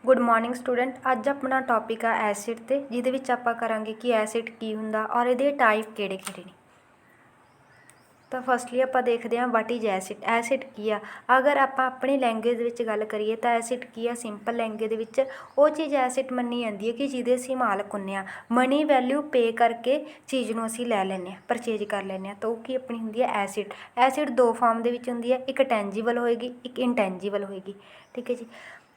Good morning student. अज अपना topic आ acid ते जिहदे विच आपां करांगे कि एसिड की हुंदा और इहदे टाइप किहड़े-किहड़े ने। तो फस्टली आपां देखदे हां वट इज एसिड। एसिड की आ, अगर आपां अपनी लैंग्वेज दे विच गल करिए तो एसिड की आ सिंपल लैंग्वेज दे विच वो चीज़ एसिड मन्नी जांदी है कि जिहदे असीं मालक हुंदे आ, मनी वैल्यू पे करके चीज़ नूं असीं लै लैंदे आ, परचेज कर लैंदे आ। तो वो की अपनी हुंदी है एसिड। एसिड दो फॉर्म दे विच हुंदी है, एक टैंजीबल होएगी, एक इनटैंजीबल होएगी। ठीक है जी।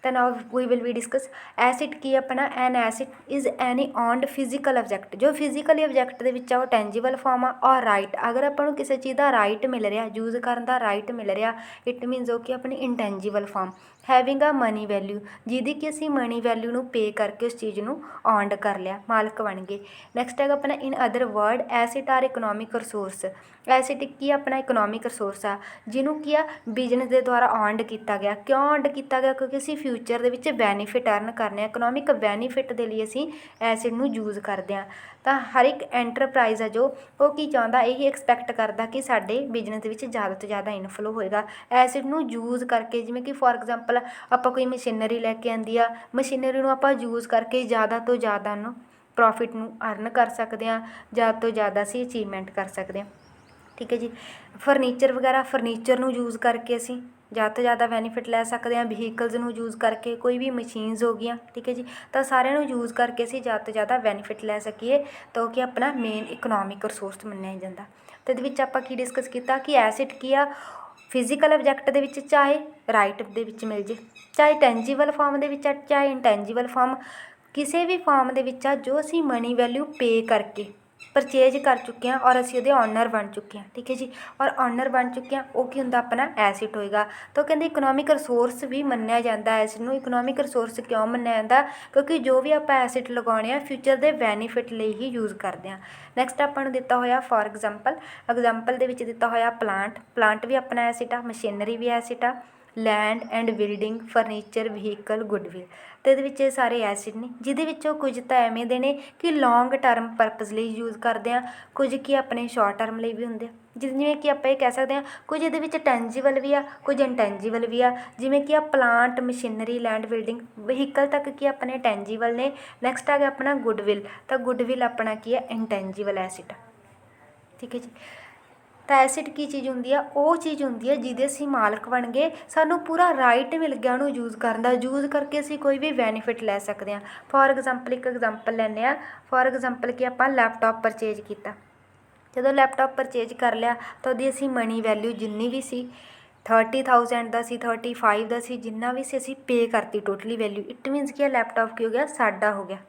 तो now we will be discuss asset की अपना an asset is any owned physical object. जो फिजिकली ऑब्जैक्ट दे विच आ वो टैंजीबल फॉर्म आ। और राइट अगर आपां नूं किसी चीज़ का राइट मिल रहा, यूज़ करन दा राइट मिल रहा, इट मीनस वो कि अपनी इंटैंजीबल फॉर्म हैविंग आ मनी वैल्यू, जिहदी कि असीं मनी वैल्यू नूं पे करके उस चीज़ नूं ऑनड कर लिया, मालक बन गए। नैक्सट है अपना in other word asset or economic resource. Asset की अपना इकनॉमिक रिसोर्स आ जिन्हों की आ बिजनेस के द्वारा ऑनड किया गया। क्यों ऑनड किया गया? क्योंकि असीं फ्यूचर दे विच बैनीफिट अर्न करने, इकनॉमिक बैनीफिट के लिए असीं एसिड नूं यूज़ करते हैं। तो हर एक एंटरप्राइज़ है जो वो की चाहता, यही एक्सपैक्ट करता कि साडे बिजनेस दे विच ज़्यादा तो ज़्यादा इनफ्लो होएगा एसिड नूं यूज़ करके। जिवें कि फॉर एग्जाम्पल आपां कोई मशीनरी लैके आंदी आ, मशीनरी नूं आपां यूज़ करके ज़्यादा तो ज़्यादा उन्हूं प्रॉफिट नूं अर्न कर सकते हैं, ज़्यादा तो ज़्यादा असीं अचीवमेंट कर सकते हैं। ठीक है जी। फर्नीचर वगैरह फर्नीचर नूं यूज़ करके असीं ज़्यादा तो ज़्यादा बैनीफिट लै सकते हैं। व्हीकल्स नूं यूज़ करके, कोई भी मशीनस हो गई, ठीक है जी। तो सारिਆਂ ਨੂੰ यूज़ करके असीं ज़्यादा तो ज़्यादा बैनीफिट लै सकीए, तो कि अपना मेन इकनॉमिक रिसोर्स मन्निया जांदा। तो इहदे विच आपां की डिस्कस किया कि एसिड की आ फिजिकल ऑब्जैक्ट दे विच चाहे राइट दे विच मिल जे, चाहे टैंजीबल फॉर्म दे विच चाहे इनटैंजीबल फॉर्म, किसी भी फॉर्म दे विच जो असीं मनी वैल्यू पे करके परचेज कर चुके हैं और असीं उहदे ऑनर बन चुके हैं। ठीक है जी। और ऑनर बन चुके हैं वो की हुंदा अपना एसिड होएगा। तो कहते इकनॉमिक रिसोर्स भी मन्निया जाता एसिड नूं। इकनॉमिक रिसोर्स क्यों मन्निया जाता? क्योंकि जो भी आप एसिड लगाने हैं फ्यूचर के बैनीफिट लिए ही यूज़ करते हैं। नैक्सट आपां दिता होया फॉर एग्जाम्पल दे विच दिता होया प्लांट। प्लांट भी अपना एसिड आ, मशीनरी भी एसिड आ, land and building furniture vehicle goodwill. तो ये सारे एसिड ने जिहदे विचों कुछ तो एवें दे ने कि लॉन्ग टर्म परपज़ लिए यूज़ करते हैं, कुछ कि अपने शॉर्ट टर्म लिए भी होंगे। जिवें कि आप कह सकते हैं कुछ ये टैंजीबल भी आ, कुछ इनटैंजीबल भी आ। जिवें कि आ plant machinery land building vehicle तक कि अपने टैंजीबल ने। नैक्सट आ गया अपना गुडविल। तो गुडविल अपना की है इनटैंजीबल एसिड। ठीक है जी। तो एसिड की चीज़ होंगी आ, वो चीज़ होंगी है जिहदे असीं मालक बन गए, सानूं पूरा राइट मिल गया उन्होंने यूज़ करन दा, यूज़ करके असीं कोई भी बैनीफिट लै सकते हैं। फॉर एग्जाम्पल एक एग्जाम्पल लैंदे आ, फॉर एग्जाम्पल कि आपां लैपटॉप परचेज किया। जो लैपटॉप परचेज कर लिया तो उसकी असीं मनी वैल्यू जिन्नी भी सी 30,000 का सी 35 का सी, जिन्ना भी सी असीं पे करती टोटली वैल्यू। इट मीनस कि लैपटॉप की हो गया साडा हो गया,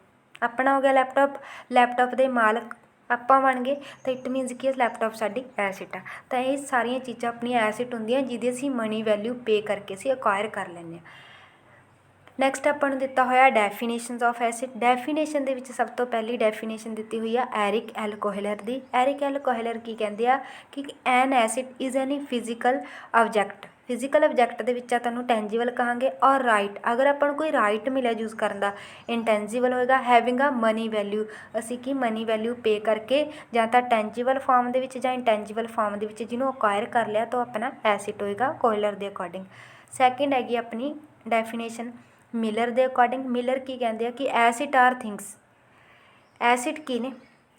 अपना हो गया लैपटॉप। लैपटॉप के मालक आपां बन गए। तो इट मीनस कि लैपटॉप साडी एसिड आ। तो ये सारिया चीज़ां अपनी एसिड होंदियां जिहदी असीं मनी वैल्यू पे करके असीं अक्वायर कर लैंदे आ। नैक्सट आपां नूं दिता होया डेफिनेशनस ऑफ एसिड। डेफिनेशन दे विच सब तो पहली डेफिनेशन दी हुई है एरिक एल कोहलर दी। एरिक एल कोहलर की कहते हैं कि an asset is any physical object. Physical object दे विच तुहानूं टैंजीबल कहांगे और राइट अगर आपां नूं कोई राइट मिले यूज़ करन दा, इनटैंजीबल होएगा हैविंग आ मनी वैल्यू। असीं की मनी वैल्यू पे करके जां तां टैंजीबल फॉर्म दे विच जां इनटैंजीबल फॉर्म दे विच जिन्हों अक्वायर कर लिया तो अपना एसिड होएगा कोहलर दे अकॉर्डिंग। सैकेंड हैगी अपनी डेफिनेशन मिलर के अकॉर्डिंग। मिलर की कहते हैं कि एसिड आर थिंग्स, एसिड की ने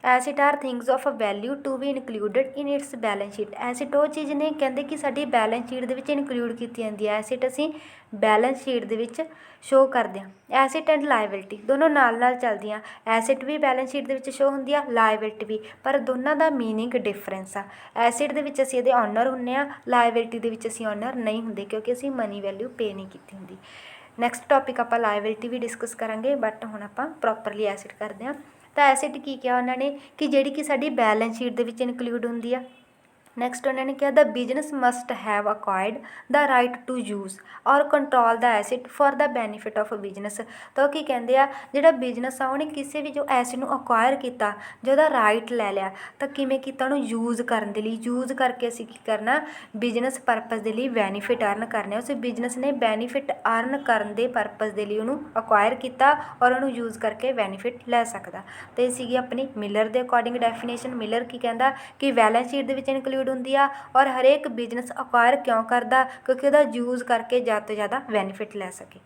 asset are things of a value to be included in its balance sheet. Asset वो चीज़ ने कहते कि साडी बैलेंस शीट दे विच इनकलूड की जाती है। एसिड असीं बैलेंस शीट दे विच शो करते हैं। एसिड एंड लाइबिलिटी दोनों नाल नाल चलदियां। एसिड भी बैलेंस शीट दे विच शो होंदी आ, लाइबिलिटी भी, पर दोनों का मीनिंग डिफरेंस आ। एसिड दे विच असीं इहदे ऑनर हुंदे आ, लाइबिलिटी दे विच असीं ऑनर नहीं हुंदे क्योंकि असीं मनी वैल्यू पे नहीं की हुंदी। नैक्सट टॉपिक आप लाइबिलिटी भी डिस्कस करांगे, बट हुण आपां प्रॉपरली एसिड करते हैं। तो एसिड की क्या उन्होंने कि जिहड़ी कि साडी बैलेंस शीट दे विच इनकलूड हुंदी आ। नैक्सट उन्होंने कहा the business must have acquired the right to use और control the asset for the benefit of business. तो की कहते हैं जोड़ा बिजनेस आ उन्हें किसी भी जो एसिड को अक्वायर किया, जो राइट लै लिया, तो किमें किया उन्होंने यूज़ करने के लिए, यूज़ करके असीं की करना बिजनेस परपज़ के लिए बैनीफिट अर्न करने। उस बिजनेस ने बैनीफिट अर्न करने के परपज़ के लिए उन्होंने अक्वायर किया और उन्होंने यूज़ करके बैनीफिट लै सकता। तो ये सी अपनी मिलर के अकॉर्डिंग डेफिनेशन। मिलर की कहता कि बैलेंस शीट के इनकलूड होंदी आ और हरेक बिजनेस अक्वायर क्यों करता, क्योंकि उसका यूज़ करके ज़्यादा तो ज़्यादा बैनीफिट लै सके।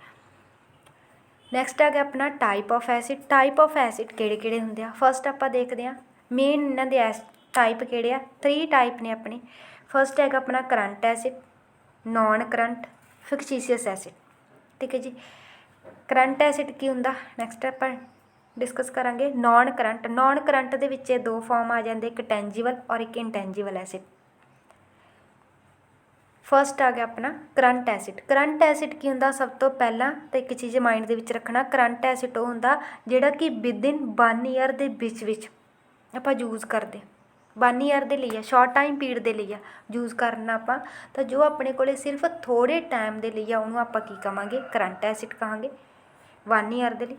ਨੈਕਸਟ ਆ ਗਿਆ ਆਪਣਾ type of acid. Type of acid ਕਿਹੜੇ ਹੁੰਦੇ ਆ, ਫਸਟ ਆਪਾਂ ਦੇਖਦੇ ਹਾਂ ਮੇਨ ਇਹਨਾਂ ਦੇ ਟਾਈਪ ਕਿਹੜੇ ਆ। 3 ਟਾਈਪ ਨੇ ਆਪਣੇ। ਫਸਟ ਹੈਗਾ ਆਪਣਾ current asset, non current, fictitious asset. ਠੀਕ ਹੈ ਜੀ। ਕਰੰਟ ਐਸਿਡ ਕੀ ਹੁੰਦਾ, ਨੈਕਸਟ ਆਪਾਂ ਡਿਸਕਸ ਕਰਾਂਗੇ। ਨੋਨ ਕਰੰਟ, ਨੋਨ ਕਰੰਟ ਦੇ ਵਿੱਚ 2 ਫਾਰਮ ਆ ਜਾਂਦੇ, ਇੱਕ ਟੈਂਜੀਬਲ ਔਰ ਇੱਕ ਇਨਟੈਂਜੀਬਲ ਐਸਿਡ। ਫਸਟ ਆ ਗਿਆ ਆਪਣਾ ਕਰੰਟ ਐਸਿਡ। ਕਰੰਟ ਐਸਿਡ ਕੀ ਹੁੰਦਾ, ਸਭ ਤੋਂ ਪਹਿਲਾਂ ਤਾਂ ਇੱਕ ਚੀਜ਼ ਮਾਈਂਡ ਦੇ ਵਿੱਚ ਰੱਖਣਾ, ਕਰੰਟ ਐਸਿਡ ਉਹ ਹੁੰਦਾ ਜਿਹੜਾ ਕਿ ਵਿਦਿਨ 1 ਈਅਰ ਦੇ ਵਿੱਚ ਆਪਾਂ ਯੂਜ਼ ਕਰਦੇ। 1 ਈਅਰ ਦੇ ਲਈ ਆ, ਸ਼ਾਰਟ ਟਾਈਮ ਪੀਰੀਅਡ ਦੇ ਲਈ ਆ ਯੂਜ਼ ਕਰਨਾ ਆਪਾਂ। ਤਾਂ ਜੋ ਆਪਣੇ ਕੋਲੇ ਸਿਰਫ ਥੋੜ੍ਹੇ ਟਾਈਮ ਦੇ ਲਈ ਆ, ਉਹਨੂੰ ਆਪਾਂ ਕੀ ਕਹਾਂਗੇ, ਕਰੰਟ ਐਸਿਡ ਕਹਾਂਗੇ 1 ਈਅਰ ਦੇ ਲਈ।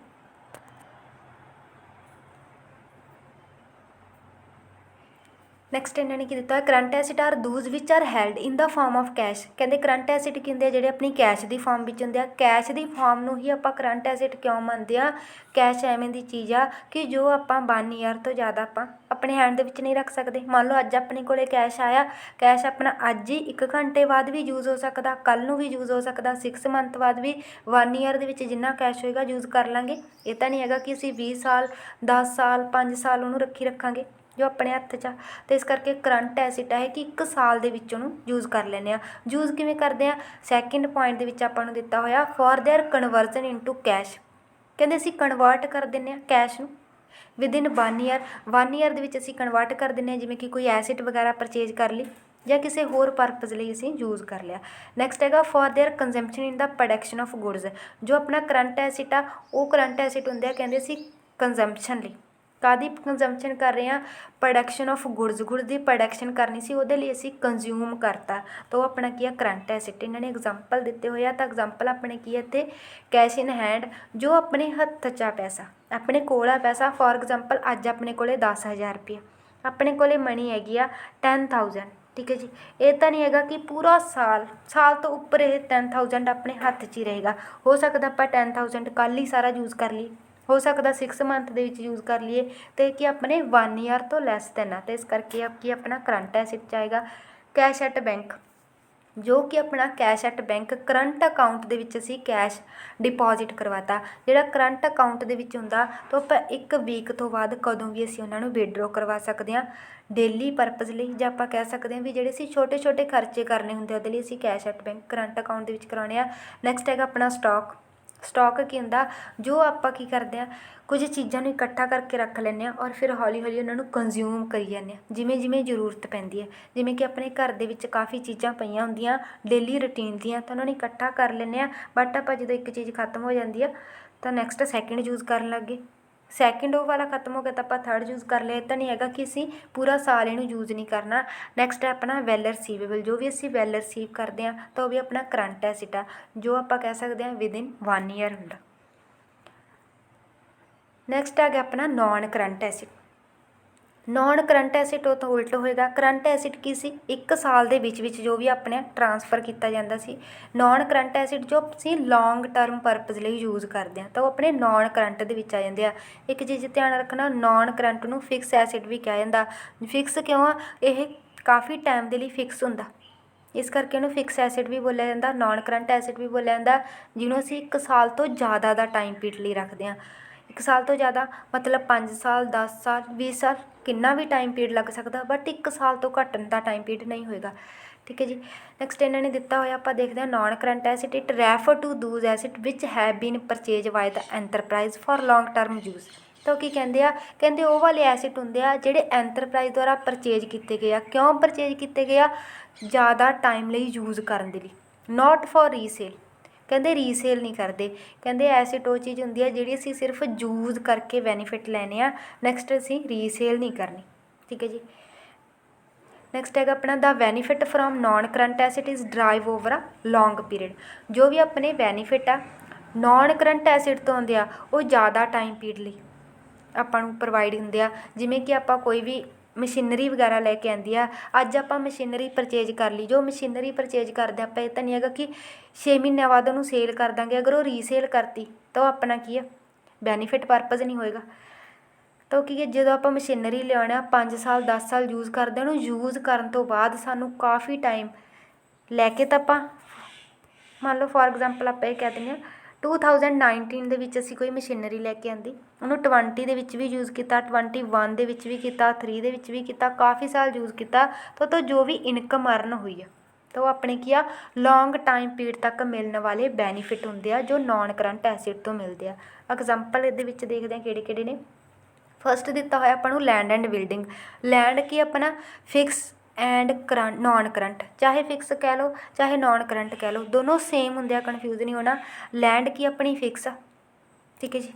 ਨੈਕਸਟ ਇਹਨਾਂ ਨੇ ਕੀ ਦਿੱਤਾ, current asset are those which are held in the form of cash. ਕਹਿੰਦੇ ਕਰੰਟ ਐਸਿਡ ਕੀ ਹੁੰਦੇ ਆ, ਜਿਹੜੇ ਆਪਣੀ ਕੈਸ਼ ਦੀ ਫਾਰਮ ਵਿੱਚ ਹੁੰਦੇ ਆ। ਕੈਸ਼ ਦੀ ਫਾਰਮ ਨੂੰ ਹੀ ਆਪਾਂ ਕਰੰਟ ਐਸਿਡ ਕਿਉਂ ਮੰਨਦੇ ਆ, ਕੈਸ਼ ਐਵੇਂ ਦੀ ਚੀਜ਼ ਆ ਕਿ ਜੋ ਆਪਾਂ 1 ਈਅਰ ਤੋਂ ਜ਼ਿਆਦਾ ਆਪਾਂ ਆਪਣੇ ਹੈਂਡ ਦੇ ਵਿੱਚ ਨਹੀਂ ਰੱਖ ਸਕਦੇ। ਮੰਨ ਲਓ ਅੱਜ ਆਪਣੇ ਕੋਲੇ ਕੈਸ਼ ਆਇਆ, ਕੈਸ਼ ਆਪਣਾ ਅੱਜ ਹੀ 1 ਘੰਟੇ ਬਾਅਦ ਵੀ ਯੂਜ਼ ਹੋ ਸਕਦਾ, ਕੱਲ੍ਹ ਨੂੰ ਵੀ ਯੂਜ਼ ਹੋ ਸਕਦਾ, 6 ਮੰਥ ਬਾਅਦ ਵੀ, 1 ਈਅਰ ਦੇ ਵਿੱਚ ਜਿੰਨਾ ਕੈਸ਼ ਹੋਏਗਾ ਯੂਜ਼ ਕਰ ਲਾਂਗੇ। ਇਹ ਤਾਂ ਨਹੀਂ ਹੈਗਾ ਕਿ ਅਸੀਂ 20 ਸਾਲ 10 ਸਾਲ 5 ਸਾਲ ਉਹਨੂੰ ਰੱਖਾਂਗੇ ਜੋ ਆਪਣੇ ਹੱਥ 'ਚ ਆ। ਅਤੇ ਇਸ ਕਰਕੇ ਕਰੰਟ ਐਸਿਡ ਹੈ ਕਿ 1 ਸਾਲ ਦੇ ਵਿੱਚ ਉਹਨੂੰ ਯੂਜ਼ ਕਰ ਲੈਂਦੇ ਹਾਂ। ਯੂਜ਼ ਕਿਵੇਂ ਕਰਦੇ ਹਾਂ, ਸੈਕਿੰਡ ਪੁਆਇੰਟ ਦੇ ਵਿੱਚ ਆਪਾਂ ਨੂੰ ਦਿੱਤਾ ਹੋਇਆ ਫॉर देयर ਕਨਵਰਜ਼ਨ ਇਨਟੂ ਕੈਸ਼। ਕਹਿੰਦੇ ਅਸੀਂ ਕਨਵਰਟ ਕਰ ਦਿੰਦੇ ਹਾਂ ਕੈਸ਼ ਨੂੰ ਵਿਦਿਨ 1 ਈਅਰ। 1 ਈਅਰ ਦੇ ਵਿੱਚ ਅਸੀਂ ਕਨਵਰਟ ਕਰ ਦਿੰਦੇ ਹਾਂ, ਜਿਵੇਂ ਕਿ ਕੋਈ ਐਸਿਡ ਵਗੈਰਾ ਪਰਚੇਜ ਕਰ ਲਈ ਜਾਂ ਕਿਸੇ ਹੋਰ ਪਰਪਜ਼ ਲਈ ਅਸੀਂ ਯੂਜ਼ ਕਰ ਲਿਆ। ਨੈਕਸਟ ਹੈਗਾ for their consumption in the production of goods. ਜੋ ਆਪਣਾ ਕਰੰਟ ਐਸਿਡ ਆ ਉਹ ਕਰੰਟ ਐਸਿਡ ਹੁੰਦੇ ਆ, ਕਹਿੰਦੇ ਅਸੀਂ ਕੰਜ਼ੰਪਸ਼ਨ ਲਈ, ਕਾਹਦੀ ਕੰਜ਼ੰਪਸ਼ਨ ਕਰ ਰਹੇ ਹਾਂ, production of goods. Goods the production ਕਰਨੀ ਸੀ, ਉਹਦੇ ਲਈ ਅਸੀਂ ਕੰਜ਼ਿਊਮ ਕਰਤਾ, ਤਾਂ ਉਹ ਆਪਣਾ ਕੀ ਆ, ਕਰੰਟ ਐਸਿਡ। ਇਹਨਾਂ ਨੇ ਐਗਜ਼ਾਮਪਲ ਦਿੱਤੇ ਹੋਏ ਆ, ਤਾਂ ਐਗਜ਼ਾਮਪਲ ਆਪਣੇ ਕੀ ਹੈ ਇੱਥੇ, ਕੈਸ਼ ਇਨ ਹੈਂਡ, ਜੋ ਆਪਣੇ ਹੱਥ 'ਚ ਆ ਪੈਸਾ, ਆਪਣੇ ਕੋਲ ਆ ਪੈਸਾ। ਫੋਰ ਐਗਜ਼ਾਮਪਲ ਅੱਜ ਆਪਣੇ ਕੋਲ 10,000 ਰੁਪਇਆ, ਆਪਣੇ ਕੋਲ ਮਨੀ ਹੈਗੀ ਆ 10,000। ਠੀਕ ਹੈ ਜੀ। ਇਹ ਤਾਂ ਨਹੀਂ ਹੈਗਾ ਕਿ ਪੂਰਾ ਸਾਲ ਤੋਂ ਉੱਪਰ ਇਹ 10,000 ਆਪਣੇ ਹੱਥ 'ਚ ਹੀ ਰਹੇਗਾ। ਹੋ ਸਕਦਾ ਆਪਾਂ 10,000 ਕੱਲ੍ਹ ਹੀ ਸਾਰਾ ਯੂਜ਼ ਕਰ ਲਈ, ਹੋ ਸਕਦਾ 6 ਮੰਥ ਦੇ ਵਿੱਚ ਯੂਜ਼ ਕਰ ਲਈਏ, ਅਤੇ ਕਿ ਆਪਣੇ 1 ਈਅਰ ਤੋਂ ਲੈਸ ਦੈਨ ਆ। ਅਤੇ ਇਸ ਕਰਕੇ ਕੀ ਆਪਣਾ ਕਰੰਟ ਐਸਿਡ 'ਚ ਆਏਗਾ ਕੈਸ਼ ਐਟ ਬੈਂਕ, ਜੋ ਕਿ ਆਪਣਾ cash at bank current account ਦੇ ਵਿੱਚ ਅਸੀਂ ਕੈਸ਼ ਡਿਪੋਜ਼ਿਟ ਕਰਵਾਤਾ। ਜਿਹੜਾ ਕਰੰਟ ਅਕਾਊਂਟ ਦੇ ਵਿੱਚ ਹੁੰਦਾ ਤਾਂ ਆਪਾਂ 1 ਵੀਕ ਤੋਂ ਬਾਅਦ ਕਦੋਂ ਵੀ ਅਸੀਂ ਉਹਨਾਂ ਨੂੰ ਵਿਡਰੋ ਕਰਵਾ ਸਕਦੇ ਹਾਂ, ਡੇਲੀ ਪਰਪਜ਼ ਲਈ, ਜਾਂ ਆਪਾਂ ਕਹਿ ਸਕਦੇ ਹਾਂ ਵੀ ਜਿਹੜੇ ਅਸੀਂ ਛੋਟੇ ਛੋਟੇ ਖਰਚੇ ਕਰਨੇ ਹੁੰਦੇ ਉਹਦੇ ਲਈ ਅਸੀਂ cash at bank current account ਦੇ ਵਿੱਚ ਕਰਾਉਣੇ ਆ। ਨੈਕਸਟ ਹੈਗਾ ਆਪਣਾ ਸਟਾਕ। ਸਟਾਕ ਕੀ ਹੁੰਦਾ, ਜੋ ਆਪਾਂ ਕੀ ਕਰਦੇ ਹਾਂ, ਕੁਝ ਚੀਜ਼ਾਂ ਨੂੰ ਇਕੱਠਾ ਕਰਕੇ ਰੱਖ ਲੈਂਦੇ ਹਾਂ ਔਰ ਫਿਰ ਹੌਲੀ ਹੌਲੀ ਉਹਨਾਂ ਨੂੰ ਕੰਜ਼ਿਊਮ ਕਰੀ ਜਾਂਦੇ ਹਾਂ ਜਿਵੇਂ ਜਿਵੇਂ ਜ਼ਰੂਰਤ ਪੈਂਦੀ ਹੈ। ਜਿਵੇਂ ਕਿ ਆਪਣੇ ਘਰ ਦੇ ਵਿੱਚ ਕਾਫੀ ਚੀਜ਼ਾਂ ਪਈਆਂ ਹੁੰਦੀਆਂ ਡੇਲੀ ਰੂਟੀਨ ਦੀਆਂ, ਤਾਂ ਉਹਨਾਂ ਨੂੰ ਇਕੱਠਾ ਕਰ ਲੈਂਦੇ ਹਾਂ। ਬਟ ਆਪਾਂ ਜਦੋਂ ਇੱਕ ਚੀਜ਼ ਖਤਮ ਹੋ ਜਾਂਦੀ ਆ ਤਾਂ ਨੈਕਸਟ ਸੈਕਿੰਡ ਯੂਜ਼ ਕਰਨ ਲੱਗ ਗਏ, ਸੈਕਿੰਡ ਉਹ ਵਾਲਾ ਖਤਮ ਹੋ ਗਿਆ ਤਾਂ ਆਪਾਂ ਥਰਡ ਯੂਜ਼ ਕਰ ਲਿਆ। ਇਹ ਤਾਂ ਨਹੀਂ ਹੈਗਾ ਕਿ ਅਸੀਂ ਪੂਰਾ ਸਾਲ ਇਹਨੂੰ ਯੂਜ਼ ਨਹੀਂ ਕਰਨਾ। ਨੈਕਸਟ ਹੈ ਆਪਣਾ ਵੈਲ ਰਿਸੀਵੇਬਲ। ਜੋ ਵੀ ਅਸੀਂ ਵੈਲ ਰਿਸੀਵ ਕਰਦੇ ਹਾਂ ਤਾਂ ਉਹ ਵੀ ਆਪਣਾ ਕਰੰਟ ਐਸਿਡ ਆ, ਜੋ ਆਪਾਂ ਕਹਿ ਸਕਦੇ ਹਾਂ ਵਿਦਿਨ 1 ਈਅਰ ਹੁੰਦਾ। ਨੈਕਸਟ ਆ ਗਿਆ ਆਪਣਾ non current asset. Non current acid ਉਹ ਤੋਂ ਉਲਟ ਹੋਏਗਾ। ਕਰੰਟ ਐਸਿਡ ਕੀ ਸੀ, 1 ਸਾਲ ਦੇ ਵਿੱਚ ਜੋ ਵੀ ਆਪਣੇ ਟਰਾਂਸਫਰ ਕੀਤਾ ਜਾਂਦਾ ਸੀ। ਨੋਨ ਕਰੰਟ ਐਸਿਡ ਜੋ ਅਸੀਂ ਲੌਂਗ ਟਰਮ ਪਰਪਜ਼ ਲਈ ਯੂਜ਼ ਕਰਦੇ ਹਾਂ ਤਾਂ ਉਹ ਆਪਣੇ ਨੋਨ ਕਰੰਟ ਦੇ ਵਿੱਚ ਆ ਜਾਂਦੇ ਆ। ਇੱਕ ਚੀਜ਼ ਧਿਆਨ ਰੱਖਣਾ, ਨੋਨ ਕਰੰਟ ਨੂੰ ਫਿਕਸ ਐਸਿਡ ਵੀ ਕਿਹਾ ਜਾਂਦਾ। ਫਿਕਸ ਕਿਉਂ ਆ, ਇਹ ਕਾਫੀ ਟਾਈਮ ਦੇ ਲਈ ਫਿਕਸ ਹੁੰਦਾ, ਇਸ ਕਰਕੇ ਉਹਨੂੰ ਫਿਕਸ ਐਸਿਡ ਵੀ ਬੋਲਿਆ ਜਾਂਦਾ, ਨੋਨ ਕਰੰਟ ਐਸਿਡ ਵੀ ਬੋਲਿਆ ਜਾਂਦਾ, ਜਿਹਨੂੰ ਅਸੀਂ 1 ਸਾਲ ਤੋਂ ਜ਼ਿਆਦਾ ਦਾ ਟਾਈਮ ਪੀਰੀਅਡ ਲਈ ਰੱਖਦੇ ਹਾਂ। 1 ਸਾਲ ਤੋਂ ਜ਼ਿਆਦਾ ਮਤਲਬ 5 ਸਾਲ 10 ਸਾਲ 20 ਸਾਲ ਕਿੰਨਾ ਵੀ ਟਾਈਮ ਪੀਰੀਅਡ ਲੱਗ ਸਕਦਾ, ਬਟ 1 ਸਾਲ ਤੋਂ ਘੱਟ ਦਾ ਟਾਈਮ ਪੀਰੀਅਡ ਨਹੀਂ ਹੋਏਗਾ। ਠੀਕ ਹੈ ਜੀ। ਨੈਕਸਟ ਇਹਨਾਂ ਨੇ ਦਿੱਤਾ ਹੋਇਆ, ਆਪਾਂ ਦੇਖਦੇ ਹਾਂ non current asset. It refer to those asset which have been purchase by the enterprise for long term use. ਤਾਂ ਉਹ ਕੀ ਕਹਿੰਦੇ ਆ, ਕਹਿੰਦੇ ਉਹ ਵਾਲੇ ਐਸਿਡ ਹੁੰਦੇ ਆ ਜਿਹੜੇ ਐਂਟਰਪ੍ਰਾਈਜ਼ ਦੁਆਰਾ ਪਰਚੇਜ ਕੀਤੇ ਗਏ ਆ। ਕਿਉਂ ਪਰਚੇਜ ਕੀਤੇ ਗਏ ਆ, ਜ਼ਿਆਦਾ ਟਾਈਮ ਲਈ ਯੂਜ਼ ਕਰਨ ਦੇ ਲਈ, ਨੋਟ ਫॉर ਰੀਸੇਲ। ਕਹਿੰਦੇ ਰੀਸੇਲ ਨਹੀਂ ਕਰਦੇ, ਕਹਿੰਦੇ ਐਸਿਡ ਉਹ ਚੀਜ਼ ਹੁੰਦੀ ਹੈ ਜਿਹੜੀ ਅਸੀਂ ਸਿਰਫ ਯੂਜ਼ ਕਰਕੇ ਬੈਨੀਫਿਟ ਲੈਣੇ ਆ, ਨੈਕਸਟ ਅਸੀਂ ਰੀਸੇਲ ਨਹੀਂ ਕਰਨੀ। ਠੀਕ ਹੈ ਜੀ। ਨੈਕਸਟ ਹੈਗਾ ਆਪਣਾ ਦਾ benefit from non current asset is derive over a long period. ਜੋ ਵੀ ਆਪਣੇ ਬੈਨੀਫਿਟ ਆ ਨੋਨ ਕਰੰਟ ਐਸਿਡ ਤੋਂ ਆਉਂਦੇ ਆ ਉਹ ਜ਼ਿਆਦਾ ਟਾਈਮ ਪੀਰੀਅਡ ਲਈ ਆਪਾਂ ਨੂੰ ਪ੍ਰੋਵਾਈਡ ਹੁੰਦੇ ਆ। ਜਿਵੇਂ ਕਿ ਆਪਾਂ ਕੋਈ ਵੀ ਮਸ਼ੀਨਰੀ ਵਗੈਰਾ ਲੈ ਕੇ ਆਉਂਦੀ ਆ, ਅੱਜ ਆਪਾਂ ਮਸ਼ੀਨਰੀ ਪਰਚੇਜ ਕਰ ਲਈ, ਜੋ ਮਸ਼ੀਨਰੀ ਪਰਚੇਜ ਕਰਦੇ ਆਪਾਂ ਇਹ ਤਾਂ ਨਹੀਂ ਹੈਗਾ ਕਿ 6 ਮਹੀਨਿਆਂ ਬਾਅਦ ਉਹਨੂੰ ਸੇਲ ਕਰ ਦਾਂਗੇ। ਅਗਰ ਉਹ ਰੀਸੇਲ ਕਰਤੀ ਤਾਂ ਉਹ ਆਪਣਾ ਕੀ ਆ, ਬੈਨੀਫਿਟ ਪਰਪਜ਼ ਨਹੀਂ ਹੋਏਗਾ। ਤਾਂ ਉਹ ਕੀ ਹੈ, ਜਦੋਂ ਆਪਾਂ ਮਸ਼ੀਨਰੀ ਲਿਆਉਣਾ 5 ਸਾਲ 10 ਸਾਲ ਯੂਜ਼ ਕਰਦੇ ਹਾਂ, ਉਹਨੂੰ ਯੂਜ਼ ਕਰਨ ਤੋਂ ਬਾਅਦ ਸਾਨੂੰ ਕਾਫੀ ਟਾਈਮ ਲੈ ਕੇ ਤਾਂ ਆਪਾਂ ਮੰਨ ਲਓ ਫੋਰ ਐਗਜ਼ਾਮਪਲ ਆਪਾਂ ਇਹ ਕਹਿ ਦਿੰਦੇ ਹਾਂ 2019 ਦੇ ਵਿੱਚ ਅਸੀਂ ਕੋਈ ਮਸ਼ੀਨਰੀ ਲੈ ਕੇ ਆਂਦੀ, ਉਹਨੂੰ 20 ਦੇ ਵਿੱਚ ਵੀ ਯੂਜ਼ ਕੀਤਾ, 21 ਦੇ ਵਿੱਚ ਵੀ ਕੀਤਾ, 3 ਦੇ ਵਿੱਚ ਵੀ ਕੀਤਾ, ਕਾਫੀ ਸਾਲ ਯੂਜ਼ ਕੀਤਾ ਤਾਂ ਉਹ ਤੋਂ ਜੋ ਵੀ ਇਨਕਮ ਅਰਨ ਹੋਈ ਆ ਤਾਂ ਉਹ ਆਪਣੇ ਕੀ ਆ ਲੌਂਗ ਟਾਈਮ ਪੀਰੀਅਡ ਤੱਕ ਮਿਲਣ ਵਾਲੇ ਬੈਨੀਫਿਟ ਹੁੰਦੇ ਆ ਜੋ ਨਾਨ ਕਰੰਟ ਐਸਿਡ ਤੋਂ ਮਿਲਦੇ ਆ। ਐਗਜ਼ਾਮਪਲ ਇਹਦੇ ਵਿੱਚ ਦੇਖਦੇ ਹਾਂ ਕਿਹੜੇ ਕਿਹੜੇ ਨੇ। ਫਸਟ ਦਿੱਤਾ ਹੋਇਆ ਆਪਾਂ ਨੂੰ ਲੈਂਡ ਐਂਡ ਬਿਲਡਿੰਗ। ਲੈਂਡ ਕੀ ਆਪਣਾ fix and current non current, ਚਾਹੇ ਫਿਕਸ ਕਹਿ ਲਓ ਚਾਹੇ ਨੋਨ ਕਰੰਟ ਕਹਿ ਲਓ, ਦੋਨੋਂ ਸੇਮ ਹੁੰਦੇ ਆ, ਕਨਫਿਊਜ਼ ਨਹੀਂ ਹੋਣਾ। ਲੈਂਡ ਕੀ ਆਪਣੀ ਫਿਕਸ ਆ, ਠੀਕ ਹੈ ਜੀ।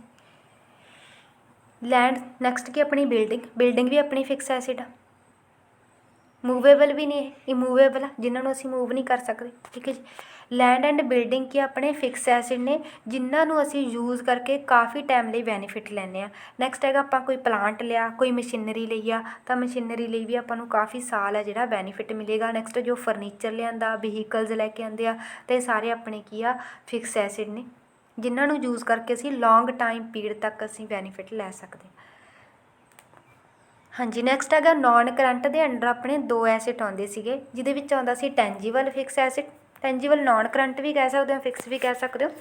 ਲੈਂਡ ਨੈਕਸਟ ਕੀ ਆਪਣੀ ਬਿਲਡਿੰਗ, ਬਿਲਡਿੰਗ ਵੀ ਆਪਣੀ ਫਿਕਸ ਐਸਿਡ ਆ, ਮੂਵੇਬਲ ਵੀ ਨਹੀਂ, ਇਮੂਵੇਬਲ ਆ, ਜਿਨ੍ਹਾਂ ਨੂੰ ਅਸੀਂ ਮੂਵ ਨਹੀਂ ਕਰ ਸਕਦੇ, ਠੀਕ ਹੈ ਜੀ। ਲੈਂਡ ਐਂਡ ਬਿਲਡਿੰਗ ਕੀ ਆਪਣੇ ਫਿਕਸ ਐਸਿਡ ਨੇ ਜਿਨ੍ਹਾਂ ਨੂੰ ਅਸੀਂ ਯੂਜ਼ ਕਰਕੇ ਕਾਫੀ ਟਾਈਮ ਲਈ ਬੈਨੀਫਿਟ ਲੈਂਦੇ ਹਾਂ। ਨੈਕਸਟ ਹੈਗਾ ਆਪਾਂ ਕੋਈ ਪਲਾਂਟ ਲਿਆ, ਕੋਈ ਮਸ਼ੀਨਰੀ ਲਈ ਆ ਤਾਂ ਮਸ਼ੀਨਰੀ ਲਈ ਵੀ ਆਪਾਂ ਨੂੰ ਕਾਫੀ ਸਾਲ ਹੈ ਜਿਹੜਾ ਬੈਨੀਫਿਟ ਮਿਲੇਗਾ। ਨੈਕਸਟ ਜੋ ਫਰਨੀਚਰ ਲਿਆਂਦਾ, ਵਹੀਕਲਸ ਲੈ ਕੇ ਆਉਂਦੇ ਆ ਅਤੇ ਸਾਰੇ ਆਪਣੇ ਕੀ ਆ ਫਿਕਸ ਐਸਿਡ ਨੇ ਜਿਨ੍ਹਾਂ ਨੂੰ ਯੂਜ਼ ਕਰਕੇ ਅਸੀਂ ਲੌਂਗ ਟਾਈਮ ਪੀਰੀਅਡ ਤੱਕ ਅਸੀਂ ਬੈਨੀਫਿਟ ਲੈ ਸਕਦੇ ਹਾਂ। ਹਾਂਜੀ ਨੈਕਸਟ ਹੈਗਾ ਨੋਨ ਕਰੰਟ ਦੇ ਅੰਡਰ ਆਪਣੇ 2 ਐਸਿਡ ਆਉਂਦੇ ਸੀਗੇ ਜਿਹਦੇ ਵਿੱਚ ਆਉਂਦਾ ਸੀ ਟੈਂਜੀਬਲ ਫਿਕਸ ਐਸਿਡ, ਟੈਂਜੀਬਲ ਨੋਨ ਕਰੰਟ ਵੀ ਕਹਿ ਸਕਦੇ ਹੋ, ਫਿਕਸ ਵੀ ਕਹਿ ਸਕਦੇ ਹੋ,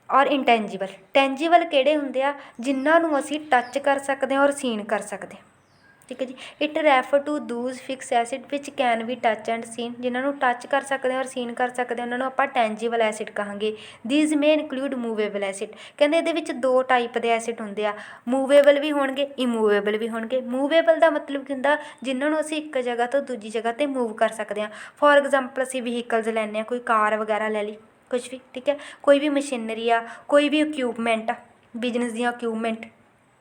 ਔਰ ਇੰਟੈਂਜੀਬਲ। ਟੈਂਜੀਬਲ ਕਿਹੜੇ ਹੁੰਦੇ ਆ ਜਿਨ੍ਹਾਂ ਨੂੰ ਅਸੀਂ ਟੱਚ ਕਰ ਸਕਦੇ ਹਾਂ ਔਰ ਸੀਨ ਕਰ ਸਕਦੇ ਹਾਂ, ਠੀਕ ਹੈ ਜੀ। It refer to those fixed asset which can we touch and seen, ਜਿਨ੍ਹਾਂ ਨੂੰ ਟੱਚ ਕਰ ਸਕਦੇ ਹਾਂ ਔਰ ਸੀਨ ਕਰ ਸਕਦੇ ਹਾਂ ਉਹਨਾਂ ਨੂੰ ਆਪਾਂ ਟੈਂਜੀਬਲ ਐਸਿਡ ਕਹਾਂਗੇ। These may include movable asset, ਕਹਿੰਦੇ ਇਹਦੇ ਵਿੱਚ 2 ਟਾਈਪ ਦੇ ਐਸਿਡ ਹੁੰਦੇ ਆ, ਮੂਵੇਬਲ ਵੀ ਹੋਣਗੇ ਇਮੂਵੇਬਲ ਵੀ ਹੋਣਗੇ। ਮੂਵੇਬਲ ਦਾ ਮਤਲਬ ਕੀ ਹੁੰਦਾ ਜਿਨ੍ਹਾਂ ਨੂੰ ਅਸੀਂ ਇੱਕ ਜਗ੍ਹਾ ਤੋਂ ਦੂਜੀ ਜਗ੍ਹਾ 'ਤੇ ਮੂਵ ਕਰ ਸਕਦੇ ਹਾਂ। ਫੋਰ ਐਗਜ਼ਾਮਪਲ ਅਸੀਂ ਵਹੀਕਲਸ ਲੈਂਦੇ ਹਾਂ, ਕੋਈ ਕਾਰ ਵਗੈਰਾ ਲੈ ਲਈ, ਕੁਛ ਵੀ, ਠੀਕ ਹੈ। ਕੋਈ ਵੀ ਮਸ਼ੀਨਰੀ ਆ, ਕੋਈ ਵੀ ਇਕਉਪਮੈਂਟ ਆ, ਬਿਜ਼ਨਸ ਦੀਆਂ ਇਕਉਪਮੈਂਟ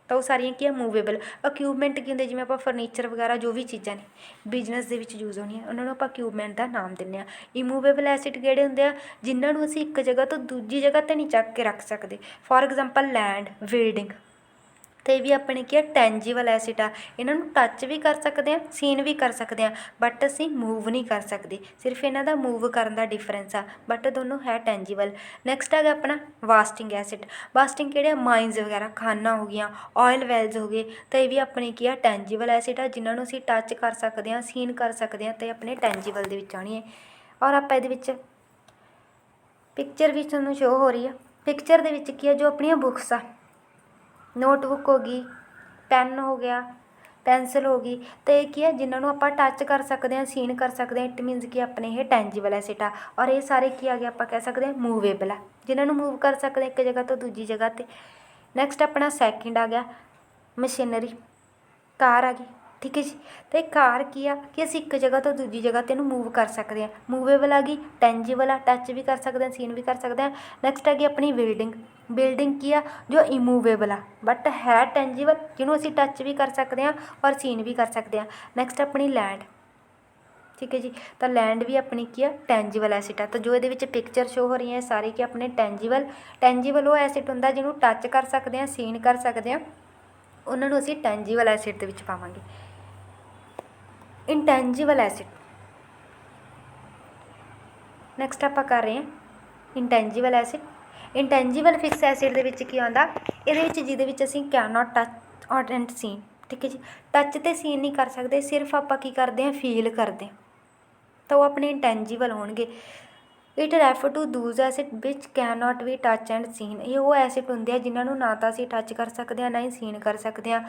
ਤਾਂ ਉਹ ਸਾਰੀਆਂ ਕੀ ਆ ਮੂਵੇਬਲ। ਇਕਉਪਮੈਂਟ ਕੀ ਹੁੰਦੇ ਜਿਵੇਂ ਆਪਾਂ ਫਰਨੀਚਰ ਵਗੈਰਾ ਜੋ ਵੀ ਚੀਜ਼ਾਂ ਨੇ ਬਿਜ਼ਨਸ ਦੇ ਵਿੱਚ ਯੂਜ਼ ਹੋਣੀਆਂ ਉਹਨਾਂ ਨੂੰ ਆਪਾਂ ਇਕਉਪਮੈਂਟ ਦਾ ਨਾਮ ਦਿੰਦੇ ਹਾਂ। ਇਮੂਵੇਬਲ ਐਸਿਡ ਕਿਹੜੇ ਹੁੰਦੇ ਆ ਜਿਨ੍ਹਾਂ ਨੂੰ ਅਸੀਂ ਇੱਕ ਜਗ੍ਹਾ ਤੋਂ ਦੂਜੀ ਜਗ੍ਹਾ 'ਤੇ ਨਹੀਂ ਚੱਕ ਕੇ ਰੱਖ ਸਕਦੇ। ਫੋਰ ਐਗਜ਼ਾਮਪਲ ਲੈਂਡ, ਬਿਲਡਿੰਗ ਅਤੇ ਇਹ ਵੀ ਆਪਣੇ ਕੀ ਆ ਟੈਂਜੀਬਲ ਐਸਿਡ ਆ, ਇਹਨਾਂ ਨੂੰ ਟੱਚ ਵੀ ਕਰ ਸਕਦੇ ਹਾਂ, ਸੀਨ ਵੀ ਕਰ ਸਕਦੇ ਹਾਂ, ਬਟ ਅਸੀਂ ਮੂਵ ਨਹੀਂ ਕਰ ਸਕਦੇ, ਸਿਰਫ ਇਹਨਾਂ ਦਾ ਮੂਵ ਕਰਨ ਦਾ ਡਿਫਰੈਂਸ ਆ, ਬਟ ਦੋਨੋਂ ਹੈ ਟੈਂਜੀਬਲ। ਨੈਕਸਟ ਹੈਗਾ ਆਪਣਾ ਵਾਸਟਿੰਗ ਐਸਿਡ। ਵਾਸਟਿੰਗ ਕਿਹੜੇ ਆ ਮਾਈਨਸ ਵਗੈਰਾ, ਖਾਨਾਂ ਹੋ ਗਈਆਂ, ਆਇਲ ਵੈਲਸ ਹੋ ਗਏ ਤਾਂ ਇਹ ਵੀ ਆਪਣੇ ਕੀ ਆ ਟੈਂਜੀਬਲ ਐਸਿਡ ਆ ਜਿਨ੍ਹਾਂ ਨੂੰ ਅਸੀਂ ਟੱਚ ਕਰ ਸਕਦੇ ਹਾਂ, ਸੀਨ ਕਰ ਸਕਦੇ ਹਾਂ ਅਤੇ ਆਪਣੇ ਟੈਂਜੀਬਲ ਦੇ ਵਿੱਚ ਆਉਣੀ ਹੈ। ਔਰ ਆਪਾਂ ਇਹਦੇ ਵਿੱਚ ਪਿਕਚਰ ਵੀ ਤੁਹਾਨੂੰ ਸ਼ੋ ਹੋ ਰਹੀ ਆ, ਪਿਕਚਰ ਦੇ ਵਿੱਚ ਕੀ ਆ ਜੋ ਆਪਣੀਆਂ ਬੁੱਕਸ ਆ, ਨੋਟਬੁੱਕ ਹੋ ਗਈ, ਪੈਨ ਹੋ ਗਿਆ, ਪੈਨਸਿਲ ਹੋ ਗਈ ਅਤੇ ਇਹ ਕੀ ਹੈ ਜਿਨ੍ਹਾਂ ਨੂੰ ਆਪਾਂ ਟੱਚ ਕਰ ਸਕਦੇ ਹਾਂ, ਸੀਨ ਕਰ ਸਕਦੇ ਹਾਂ, ਇਟ ਮੀਨਸ ਕਿ ਆਪਣੇ ਇਹ ਟੈਂਜੀਬਲ ਐਸਿਡ ਆ। ਔਰ ਇਹ ਸਾਰੇ ਕੀ ਆ ਗਏ ਆਪਾਂ ਕਹਿ ਸਕਦੇ ਹਾਂ ਮੂਵੇਬਲ ਆ, ਜਿਨ੍ਹਾਂ ਨੂੰ ਮੂਵ ਕਰ ਸਕਦੇ ਇੱਕ ਜਗ੍ਹਾ ਤੋਂ ਦੂਜੀ ਜਗ੍ਹਾ 'ਤੇ। ਨੈਕਸਟ ਆਪਣਾ ਸੈਕਿੰਡ ਆ ਗਿਆ ਮਸ਼ੀਨਰੀ, ਕਾਰ ਆ ਗਈ, ਠੀਕ ਹੈ ਜੀ। ਅਤੇ ਕਾਰ ਕੀ ਆ ਕਿ ਅਸੀਂ ਇੱਕ ਜਗ੍ਹਾ ਤੋਂ ਦੂਜੀ ਜਗ੍ਹਾ 'ਤੇ ਇਹਨੂੰ ਮੂਵ ਕਰ ਸਕਦੇ ਹਾਂ, ਮੂਵੇਬਲ ਆ ਗਈ, ਟੈਂਜੀਬਲ ਆ, ਟੱਚ ਵੀ ਕਰ ਸਕਦੇ ਹਾਂ, ਸੀਨ ਵੀ ਕਰ ਸਕਦੇ ਹਾਂ। ਨੈਕਸਟ ਹੈਗੀ ਆਪਣੀ ਬਿਲਡਿੰਗ, ਬਿਲਡਿੰਗ ਕੀ ਆ ਜੋ ਇਮੂਵੇਬਲ ਆ ਬਟ ਹੈ ਟੈਂਜੀਬਲ, ਜਿਹਨੂੰ ਅਸੀਂ ਟੱਚ ਵੀ ਕਰ ਸਕਦੇ ਹਾਂ ਔਰ ਸੀਨ ਵੀ ਕਰ ਸਕਦੇ ਹਾਂ। ਨੈਕਸਟ ਆਪਣੀ ਲੈਂਡ, ਠੀਕ ਹੈ ਜੀ, ਤਾਂ ਲੈਂਡ ਵੀ ਆਪਣੀ ਕੀ ਆ ਟੈਂਜੀਬਲ ਐਸਿਡ ਆ। ਤਾਂ ਜੋ ਇਹਦੇ ਵਿੱਚ ਪਿਕਚਰ ਸ਼ੋ ਹੋ ਰਹੀਆਂ ਸਾਰੇ ਕੀ ਆਪਣੇ ਟੈਂਜੀਬਲ। ਟੈਂਜੀਬਲ ਉਹ ਐਸਿਡ ਹੁੰਦਾ ਜਿਹਨੂੰ ਟੱਚ ਕਰ ਸਕਦੇ ਹਾਂ, ਸੀਨ ਕਰ ਸਕਦੇ ਹਾਂ, ਉਹਨਾਂ ਨੂੰ ਅਸੀਂ ਟੈਂਜੀਬਲ ਐਸਿਡ ਦੇ ਵਿੱਚ ਪਾਵਾਂਗੇ। ਇੰਟੈਂਜੀਬਲ ਐਸਿਡ ਨੈਕਸਟ ਆਪਾਂ ਕਰ ਰਹੇ ਹਾਂ ਇੰਟੈਂਜੀਬਲ ਐਸਿਡ। ਇੰਟੈਂਜੀਬਲ ਫਿਕਸ ਐਸਿਡ ਦੇ ਵਿੱਚ ਕੀ ਆਉਂਦਾ ਇਹਦੇ ਵਿੱਚ ਜਿਹਦੇ ਵਿੱਚ ਅਸੀਂ ਕੈਨ ਨਾਟ ਟੱਚ ਔਰ ਐਂਡ ਸੀਨ, ਠੀਕ ਹੈ ਜੀ। ਟੱਚ ਅਤੇ ਸੀਨ ਨਹੀਂ ਕਰ ਸਕਦੇ, ਸਿਰਫ ਆਪਾਂ ਕੀ ਕਰਦੇ ਹਾਂ ਫੀਲ ਕਰਦੇ ਹਾਂ ਤਾਂ ਉਹ ਆਪਣੇ ਇੰਟੈਂਜੀਬਲ ਹੋਣਗੇ। It refer to those asset which can not we touch and seen, ਇਹ ਉਹ ਐਸਿਡ ਹੁੰਦੇ ਆ ਜਿਨ੍ਹਾਂ ਨੂੰ ਨਾ ਤਾਂ ਅਸੀਂ ਟੱਚ ਕਰ ਸਕਦੇ ਹਾਂ ਨਾ ਹੀ ਸੀਨ ਕਰ ਸਕਦੇ ਹਾਂ।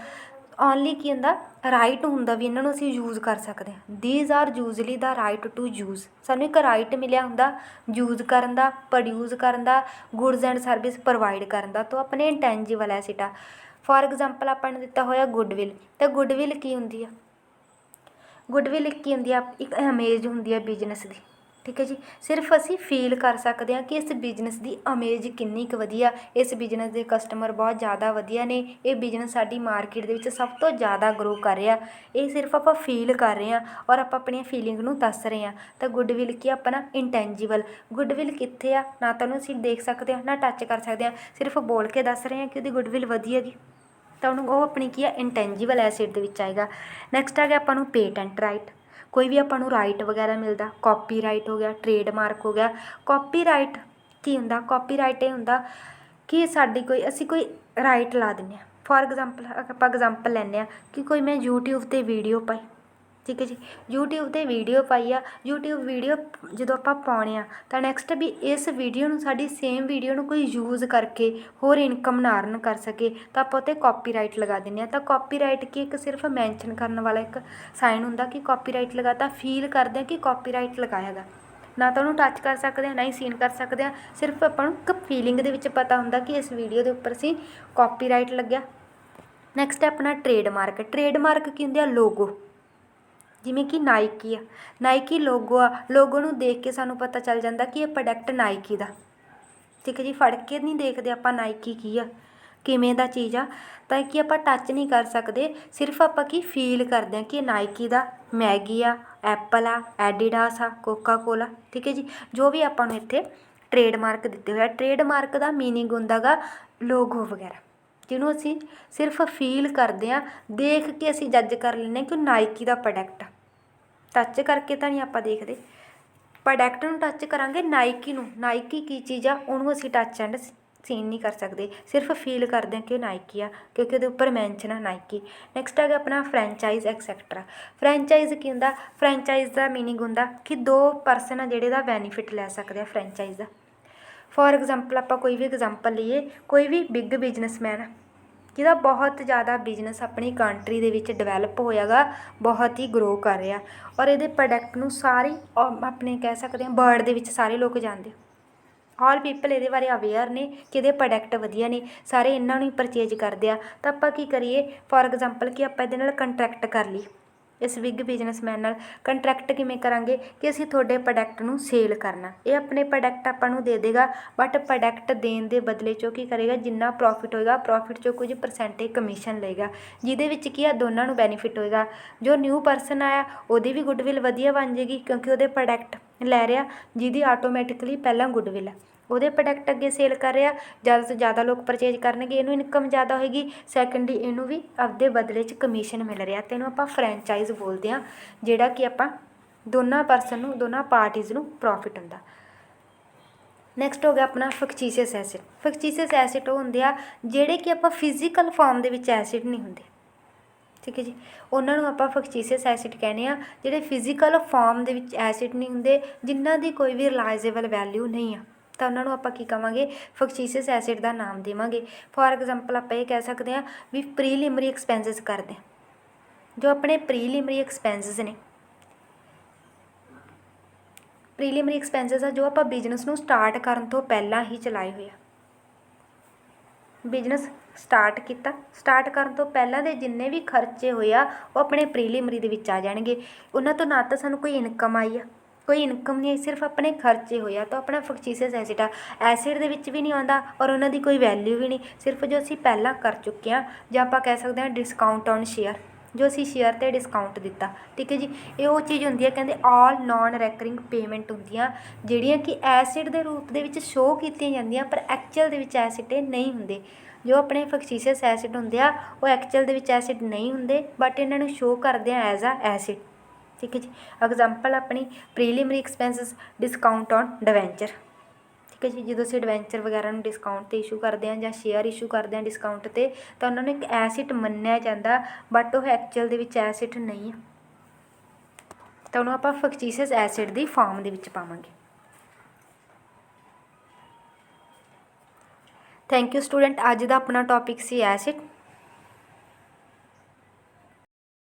ਓਨਲੀ ਕੀ ਹੁੰਦਾ ਰਾਈਟ ਹੁੰਦਾ ਵੀ ਇਹਨਾਂ ਨੂੰ ਅਸੀਂ ਯੂਜ਼ ਕਰ ਸਕਦੇ ਹਾਂ। These are usually the right to use, ਸਾਨੂੰ ਇੱਕ ਰਾਈਟ ਮਿਲਿਆ ਹੁੰਦਾ ਯੂਜ਼ ਕਰਨ ਦਾ, ਪ੍ਰੋਡਿਊਸ ਕਰਨ ਦਾ, ਗੁਡਸ ਐਂਡ ਸਰਵਿਸ ਪ੍ਰੋਵਾਈਡ ਕਰਨ ਦਾ, ਤਾਂ ਆਪਣੇ ਇੰਟੈਂਜੀਬਲ ਐਸਿਡ ਆ। ਫੋਰ ਐਗਜ਼ਾਮਪਲ ਆਪਾਂ ਨੇ ਦਿੱਤਾ ਹੋਇਆ ਗੁੱਡਵਿਲ, ਤਾਂ ਗੁੱਡਵਿਲ ਕੀ ਹੁੰਦੀ ਆ, ਗੁੱਡਵਿਲ ਕੀ ਹੁੰਦੀ ਆ ਇੱਕ ਇਮੇਜ ਹੁੰਦੀ ਆ ਬਿਜ਼ਨਸ ਦੀ, ਠੀਕ ਹੈ ਜੀ। ਸਿਰਫ ਅਸੀਂ ਫੀਲ ਕਰ ਸਕਦੇ ਹਾਂ ਕਿ ਇਸ ਬਿਜ਼ਨਸ ਦੀ ਇਮੇਜ ਕਿੰਨੀ ਕੁ ਵਧੀਆ, ਇਸ ਬਿਜ਼ਨਸ ਦੇ ਕਸਟਮਰ ਬਹੁਤ ਜ਼ਿਆਦਾ ਵਧੀਆ ਨੇ, ਇਹ ਬਿਜ਼ਨਸ ਸਾਡੀ ਮਾਰਕੀਟ ਦੇ ਵਿੱਚ ਸਭ ਤੋਂ ਜ਼ਿਆਦਾ ਗਰੋ ਕਰ ਰਿਹਾ, ਇਹ ਸਿਰਫ ਆਪਾਂ ਫੀਲ ਕਰ ਰਹੇ ਹਾਂ ਔਰ ਆਪਾਂ ਆਪਣੀਆਂ ਫੀਲਿੰਗ ਨੂੰ ਦੱਸ ਰਹੇ ਹਾਂ। ਤਾਂ ਗੁੱਡਵਿਲ ਕੀ ਆਪਣਾ ਇੰਟੈਂਜੀਬਲ, ਗੁੱਡਵਿਲ ਕਿੱਥੇ ਆ ਨਾ ਤਾਂ ਉਹਨੂੰ ਅਸੀਂ ਦੇਖ ਸਕਦੇ ਹਾਂ ਨਾ ਟੱਚ ਕਰ ਸਕਦੇ ਹਾਂ, ਸਿਰਫ ਬੋਲ ਕੇ ਦੱਸ ਰਹੇ ਹਾਂ ਕਿ ਉਹਦੀ ਗੁੱਡਵਿਲ ਵਧੀਆ ਗੀ, ਤਾਂ ਉਹਨੂੰ ਉਹ ਆਪਣੀ ਕੀ ਆ ਇੰਟੈਂਜੀਬਲ ਐਸਿਡ ਦੇ ਵਿੱਚ ਆਏਗਾ। ਨੈਕਸਟ ਆ ਗਿਆ ਆਪਾਂ ਨੂੰ ਪੇਟੈਂਟ ਰਾਈਟ, ਕੋਈ ਵੀ ਆਪਾਂ ਨੂੰ ਰਾਈਟ ਵਗੈਰਾ ਮਿਲਦਾ, ਕਾਪੀ ਰਾਈਟ ਹੋ ਗਿਆ, ਟ੍ਰੇਡਮਾਰਕ ਹੋ ਗਿਆ। ਕਾਪੀ ਰਾਈਟ ਕੀ ਹੁੰਦਾ, ਕਾਪੀ ਰਾਈਟ ਇਹ ਹੁੰਦਾ ਕਿ ਸਾਡੀ ਅਸੀਂ ਕੋਈ ਰਾਈਟ ਲਾ ਦਿੰਦੇ ਹਾਂ। ਫੋਰ ਐਗਜ਼ਾਮਪਲ ਆਪਾਂ ਐਗਜ਼ਾਮਪਲ ਲੈਂਦੇ ਹਾਂ ਕਿ ਕੋਈ ਮੈਂ ਯੂਟਿਊਬ 'ਤੇ ਵੀਡੀਓ ਪਾਈ, ठीक है जी। यूट्यूब ते वीडियो पाई आ, यूट्यूब वीडियो जो आप पाने आ तो नैक्सट भी इस वीडियो नूं साडी सेम वीडियो नूं कोई यूज़ करके होर इनकम ना अर्न कर सके तो आप उत्ते कॉपीराइट लगा दिंदे आ। तो कॉपीराइट की एक सिर्फ मैंशन करने वाला एक साइन हुंदा कि कॉपीराइट लगाता, फील करते हैं कि कॉपीराइट लगाया गा, ना तो उन्होंने टच कर सकते हैं ना ही सीन कर सकते हैं, सिर्फ अपन एक फीलिंग दे विच पता हुंदा कि इस वीडियो के उपर असीं कॉपीराइट लग्या। नैक्सट है अपना ट्रेडमार्क। ट्रेडमार्क की हुंदी आ लोगो, जिमें कि नाइकी आ, नाइकी लोगो आ, लोगो नूं देख के सानूं पता चल जाता कि यह प्रोडक्ट नाइकी दा, ठीक है जी। फड़ के नहीं देखते आप नाइकी की आ, किवें दा चीज़ आ, तो कि आप टच नहीं कर सकते, सिर्फ आप की फील करते हैं कि नाइकी दा, मैगी आ, एप्पल आ, एडिडास आ, कोका कोला, ठीक है जी। जो भी आपां नूं इत्थे ट्रेडमार्क दिते हुए, ट्रेडमार्क का मीनिंग हुंदा गा लोगो वगैरह, जिन्हों असीं सिर्फ फील करते हैं, देख के असीं जज कर लैंदे कि नाइकी दा प्रोडक्ट आ, टच करके तो नहीं आप देखते, प्रोडक्ट नूं टच करांगे, नाइकी नूं, नाइकी की चीज़ आ उहनूं असीं टच एंड सीन नहीं कर सकते, सिर्फ फील करते हैं कि नाइकी आ क्योंकि उहदे उपर मैंशन है नाइकी। नैक्सट है अपना फ्रैंचाइज़ एक्सैक्ट्रा। फ्रैंचाइज़ की हुंदा, फ्रैंचाइज़ का मीनिंग हुंदा कि दो परसन आ जिहड़े दा बैनीफिट लै सकते हैं फ्रैंचाइज़ का। फॉर एग्जाम्पल आप कोई भी एग्जाम्पल लीए, कोई भी बिग बिजनसमैन जिहदा बहुत ज़्यादा बिजनस अपनी कंट्री दे विच डिवैलप होया गा, बहुत ही ग्रो कर रहा और ये प्रोडक्ट नूं सारी अपने कह सकते हैं वर्ल्ड दे विच सारे लोग जानते, ऑल पीपल ये बारे अवेयर ने कि ये प्रोडक्ट वधिया ने, सारे इन्हों ही परचेज करते हैं। तो आप की करिए फॉर एग्जाम्पल कि आप ये कंट्रैक्ट कर ली, इस बिग बिजनसमैन नाल कंट्रैक्ट किवें करांगे कि असीं तुहाडे प्रोडक्ट नूं सेल करना, ये अपने प्रोडक्ट आपां नूं दे देगा, बट प्रोडक्ट देण दे बदले चों की करेगा, जिन्ना प्रॉफिट होएगा प्रॉफिट चों कुछ परसेंटेज कमीशन लेगा, जिहदे विच की आ दोनों नूं बैनीफिट होएगा। जो न्यू परसन आया उहदी भी गुडविल वधिया बन जाएगी क्योंकि उहदे प्रोडक्ट लै रहा, जिहदी आटोमैटिकली पहलां गुडविल है, ਉਹਦੇ प्रोडक्ट अगे सेल कर रहा, ज़्यादा तो ज़्यादा लोग परचेज करनगे, इनू इनकम ज़्यादा होएगी, सैकेंडली इनू भी आपदे बदले च कमीशन मिल रहा, तो इनू आपां फ्रैंचाइज़ बोलते हैं, जिहड़ा कि आपां दोनों परसन नूं, दोनों पार्टीज़ नूं प्रॉफिट हुंदा। नैक्सट हो गया अपना फक्चीसियस एसिड। फक्चीसियस एसिड वो हुंदे आ जिहड़े कि आपां फिजिकल फॉर्म दे विच एसिड नहीं हुंदे, ठीक है जी, उन्होंने आप फक्चीसियस एसिड कहने आ जिहड़े फिजिकल फॉर्म दे विच एसिड नहीं हुंदे, जिन्हां दी कोई भी रिलाइजेबल वैल्यू नहीं आ, तो उन्होंने आप की कहांगे फक्चीसियस एसिड का नाम देवांगे। फॉर एग्जाम्पल आप ये कह सकते हैं भी प्रीलिमरी एक्सपेंसिस करते हैं, जो अपने प्रीलिमरी एक्सपेंसिस ने, प्रीलिमरी एक्सपेंसिस आ जो आप बिजनस नूं स्टार्ट करन तो पहलां ही चलाए हुए, बिजनस स्टार्ट किया, स्टार्ट करन तो पहलां दे जिन्ने भी खर्चे होए आ वो अपने प्रीलिमरी दे विच आ जाणगे, उन्हां तो ना तो सानूं कोई इनकम आई आ, कोई इनकम नहीं आई, सिर्फ अपने खर्चे होए आ, तो अपना फक्चीसियस एसिड आ एसिड दे विच भी नहीं आउंदा और उन्हां दी कोई वैल्यू भी नहीं, सिर्फ जो असीं पहलां कर चुके हैं, जां आपां कह सकते हैं डिस्काउंट ऑन शेयर, जो असीं शेयर ते डिस्काउंट दिता, ठीक है जी। ये वो चीज़ हुंदी है कहंदे ऑल नॉन रैकरिंग पेमेंट हुंदियां जिहड़ियां कि एसिड दे रूप दे विच शो कीतियां जांदियां पर एक्चुअल दे विच एसिड नहीं हुंदे, जो अपने फक्चीसियस एसिड हुंदे आ वो एक्चुअल दे विच एसिड नहीं हुंदे बट इन्हां नूं शो करदे आ एज आ एसिड, ठीक है जी। एग्जाम्पल अपनी preliminary expenses discount on debenture, ठीक है जी, जो असीं डिवेंचर वगैरह नूं डिस्काउंट ते इशू करते हैं जां शेयर इशू करते हैं डिस्काउंट ते, तो उन्होंने एक एसिड मन्निया जाता बट वो एक्चुअल दे विच एसिड नहीं है, तो उन्होंने आपां फक्चीसियस एसिड की फॉर्म दे विच पावांगे। थैंक यू स्टूडेंट, अज का अपना टॉपिक सी एसिड।